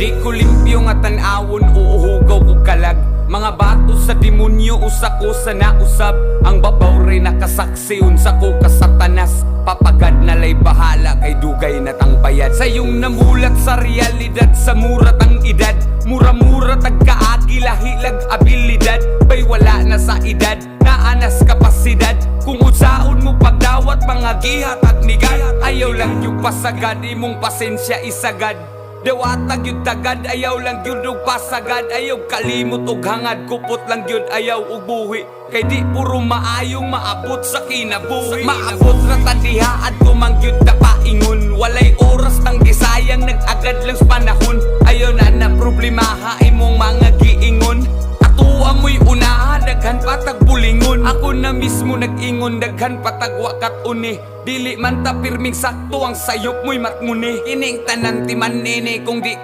Di ko limpyo nga tan-awon, uuhugaw ko kalag. Mga bato sa demonyo, usa ko sa nausab. Ang babaw rin nakasaksi, unsa ko kasatanas. Papagad na lay bahala, kay dugay na tang bayad. Sayong namulat sa realidad, sa murat ang edad. Mura-mura tagkaagi, lahilag abilidad. Bay wala na sa edad, naanas kapasidad. Kung unsaon mo pagdawat, mga gihat at nigat. Ayaw lang yung pasagad, imong pasensya isagad. Dewatag yun tagad, ayaw lang yun og pasagad. Ayaw kalimot og hangad, kupot lang yun ayaw og buhi. Kay di puro maayong maabot sa kinabuhi. Maabot na tandihaan ko mang yun na paingon. Walay oras nang gisayang, nag-agad lang sa panahon. Ayaw na problemaha imong mga giingon. Ato amoy unahan, daghan patag bulingon. Ako na mismo nag-ingon, daghan patag wakat uni. Dili man ta pirming sakto, ang sayop mo'y matnguni. Ining tanan ti man nini, kung di